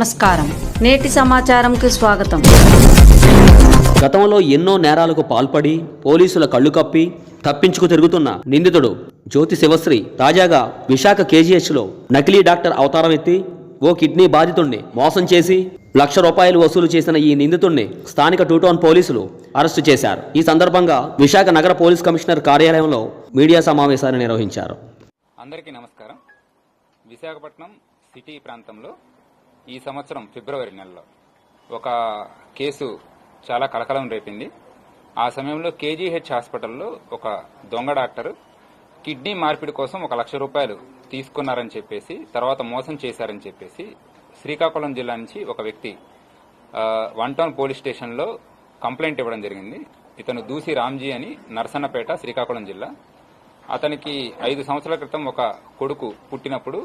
నమస్కారం. నేటి సమాచారంకు స్వాగతం. గతంలో ఎన్నో నేరాలకు పాల్పడి పోలీసుల కళ్ళు కప్పి తప్పించుకు తిరుగుతున్న నిందితుడు జ్యోతి శివశ్రీ తాజాగా విశాఖ కేజీహెచ్లో నకిలీ డాక్టర్ అవతారం ఎత్తి ఓ కిడ్నీ బాధితుణ్ణి మోసం చేసి ₹1,00,000 వసూలు చేసిన ఈ నిందితుణ్ణి స్థానిక 2 టౌన్ పోలీసులు అరెస్టు చేశారు. ఈ సందర్భంగా విశాఖ నగర పోలీస్ కమిషనర్ కార్యాలయంలో మీడియా సమావేశాన్ని నిర్వహించారు. అందరికీ నమస్కారం. విశాఖపట్నం సిటీ ప్రాంతంలో ఈ సంవత్సరం ఫిబ్రవరి నెలలో ఒక కేసు చాలా కలకలం రేపింది. ఆ సమయంలో కేజీహెచ్ హాస్పిటల్లో ఒక దొంగ డాక్టర్ కిడ్నీ మార్పిడి కోసం ₹1,00,000 తీసుకున్నారని చెప్పేసి తర్వాత మోసం చేశారని చెప్పేసి శ్రీకాకుళం జిల్లా నుంచి ఒక వ్యక్తి 1 టౌన్ పోలీస్ స్టేషన్లో కంప్లైంట్ ఇవ్వడం జరిగింది. ఇతను దూసి రామ్జీ అని, నరసన్నపేట, శ్రీకాకుళం జిల్లా. అతనికి 5 సంవత్సరాల క్రితం ఒక కొడుకు పుట్టినప్పుడు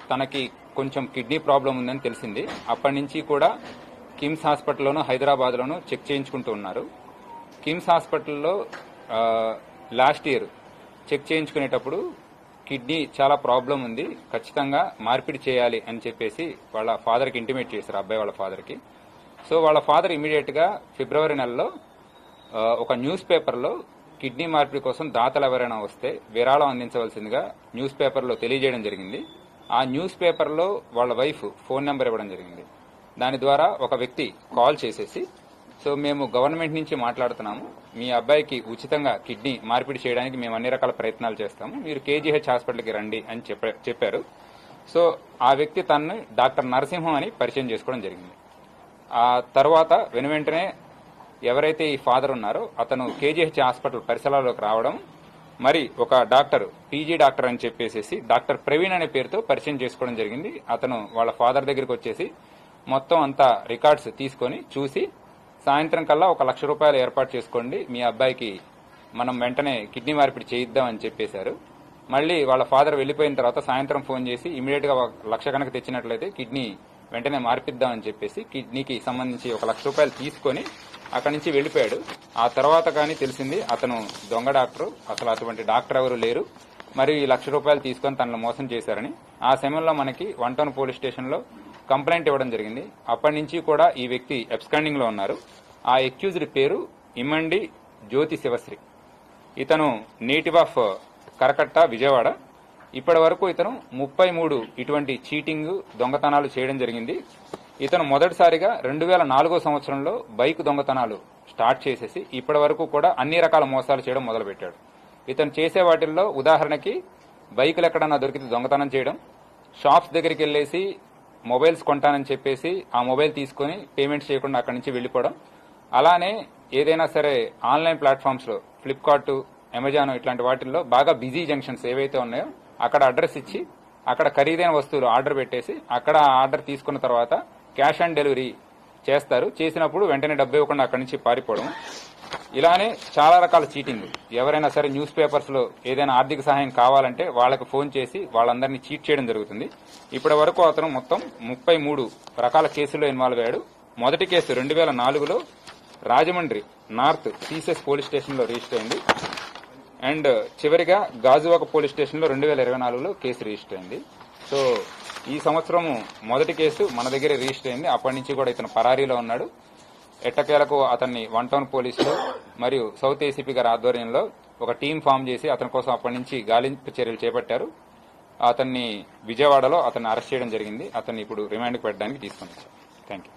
తనకి కొంచెం కిడ్నీ ప్రాబ్లం ఉందని తెలిసింది. అప్పటి నుంచి కూడా కిమ్స్ హాస్పిటల్లోనూ హైదరాబాద్లోనూ చెక్ చేయించుకుంటూ ఉన్నారు. కిమ్స్ హాస్పిటల్లో లాస్ట్ ఇయర్ చెక్ చేయించుకునేటప్పుడు కిడ్నీ చాలా ప్రాబ్లం ఉంది, ఖచ్చితంగా మార్పిడి చేయాలి అని చెప్పేసి వాళ్ళ ఫాదర్కి ఇంటిమేట్ చేశారు, అబ్బాయి వాళ్ళ ఫాదర్కి. సో వాళ్ళ ఫాదర్ ఇమీడియట్గా ఫిబ్రవరి నెలలో ఒక న్యూస్ పేపర్లో కిడ్నీ మార్పిడి కోసం దాతలు ఎవరైనా వస్తే విరాళం అందించవలసిందిగా న్యూస్ పేపర్లో తెలియజేయడం జరిగింది. ఆ న్యూస్ పేపర్లో వాళ్ళ వైఫ్ ఫోన్ నెంబర్ ఇవ్వడం జరిగింది. దాని ద్వారా ఒక వ్యక్తి కాల్ చేసేసి, సో మేము గవర్నమెంట్ నుంచి మాట్లాడుతున్నాము, మీ అబ్బాయికి ఉచితంగా కిడ్నీ మార్పిడి చేయడానికి మేము అన్ని రకాల ప్రయత్నాలు చేస్తాము, మీరు కేజీహెచ్ హాస్పిటల్కి రండి అని చెప్పారు. సో ఆ వ్యక్తి తనని డాక్టర్ నరసింహం అని పరిచయం చేసుకోవడం జరిగింది. ఆ తర్వాత వెనువెంటనే ఎవరైతే ఈ ఫాదర్ ఉన్నారో అతను కేజీహెచ్ హాస్పిటల్ పరిసరాల్లోకి రావడం, మరి ఒక డాక్టర్ పీజీ డాక్టర్ అని చెప్పేసి డాక్టర్ ప్రవీణ్ అనే పేరుతో పరిచయం చేసుకోవడం జరిగింది. అతను వాళ్ళ ఫాదర్ దగ్గరికి వచ్చేసి మొత్తం అంతా రికార్డ్స్ తీసుకొని చూసి సాయంత్రం కల్లా ₹1,00,000 ఏర్పాటు చేసుకోండి, మీ అబ్బాయికి మనం వెంటనే కిడ్నీ మార్పిడి చేయిద్దాం అని చెప్పేశారు. మళ్ళీ వాళ్ళ ఫాదర్ వెళ్లిపోయిన తర్వాత సాయంత్రం ఫోన్ చేసి ఇమీడియట్ గా ₹1,00,000 కనుక తెచ్చినట్లయితే కిడ్నీ వెంటనే మార్పిద్దామని చెప్పేసి కిడ్నీకి సంబంధించి ₹1,00,000 తీసుకొని అక్కడి నుంచి వెళ్లిపోయాడు. ఆ తర్వాత కానీ తెలిసింది అతను దొంగ డాక్టర్, అసలు అటువంటి డాక్టర్ ఎవరు లేరు, మరి ₹1,00,000 తీసుకొని తనను మోసం చేశారని ఆ సమయంలో మనకి 1 టౌన్ పోలీస్ స్టేషన్ లో కంప్లైంట్ ఇవ్వడం జరిగింది. అప్పటి నుంచి కూడా ఈ వ్యక్తి అబ్స్కాండింగ్ లో ఉన్నారు. ఆ అక్యూజ్డ్ పేరు ఇమ్మండి జ్యోతి శివశ్రీ. ఇతను నేటివ్ ఆఫ్ కరకట్ట, విజయవాడ. ఇప్పటి వరకు ఇతను 33 ఇటువంటి చీటింగ్, దొంగతనాలు చేయడం జరిగింది. ఇతను మొదటిసారిగా 2004 సంవత్సరంలో బైక్ దొంగతనాలు స్టార్ట్ చేసేసి ఇప్పటి వరకు కూడా అన్ని రకాల మోసాలు చేయడం మొదలుపెట్టాడు. ఇతను చేసే వాటిల్లో ఉదాహరణకి బైకులు ఎక్కడన్నా దొరికితే దొంగతనం చేయడం, షాప్స్ దగ్గరికి వెళ్లేసి మొబైల్స్ కొంటానని చెప్పేసి ఆ మొబైల్ తీసుకుని పేమెంట్స్ చేయకుండా అక్కడి నుంచి వెళ్లిపోవడం, అలానే ఏదైనా సరే ఆన్లైన్ ప్లాట్ఫామ్స్ లో ఫ్లిప్కార్ట్, అమెజాన్ ఇట్లాంటి వాటిల్లో బాగా బిజీ జంక్షన్స్ ఏవైతే ఉన్నాయో అక్కడ అడ్రస్ ఇచ్చి అక్కడ ఖరీదైన వస్తువులు ఆర్డర్ పెట్టేసి అక్కడ ఆర్డర్ తీసుకున్న తర్వాత క్యాష్ ఆన్ డెలివరీ చేస్తారు. చేసినప్పుడు వెంటనే డబ్బు ఇవ్వకుండా అక్కడి నుంచి పారిపోవడం, ఇలానే చాలా రకాల చీటింగ్. ఎవరైనా సరే న్యూస్ పేపర్స్ లో ఏదైనా ఆర్థిక సహాయం కావాలంటే వాళ్ళకి ఫోన్ చేసి వాళ్ళందరినీ చీట్ చేయడం జరుగుతుంది. ఇప్పటి వరకు అతను మొత్తం 33 రకాల కేసుల్లో ఇన్వాల్వ్ అయ్యాడు. మొదటి కేసు 2004లో రాజమండ్రి నార్త్ సీసెస్ పోలీస్ స్టేషన్ లో రిజిస్టర్ అయింది. అండ్ చివరిగా గాజువాక పోలీస్ స్టేషన్ లో 2024లో కేసు రిజిస్టర్ అయింది. సో ఈ సంవత్సరం మొదటి కేసు మన దగ్గర రిజిస్టర్ అయింది. అప్పటి నుంచి కూడా ఇతను పరారీలో ఉన్నాడు. ఎట్టకేలకు అతన్ని 1 టౌన్ పోలీసులు మరియు సౌత్ ఏసీపీ గారి ఆధ్వర్యంలో ఒక టీం ఫామ్ చేసి అతని కోసం అప్పటి నుంచి గాలింపు చర్యలు చేపట్టారు. అతన్ని విజయవాడలో అతన్ని అరెస్ట్ చేయడం జరిగింది. అతన్ని ఇప్పుడు రిమాండ్కి పెట్టడానికి తీసుకుని వచ్చారు. Thank you.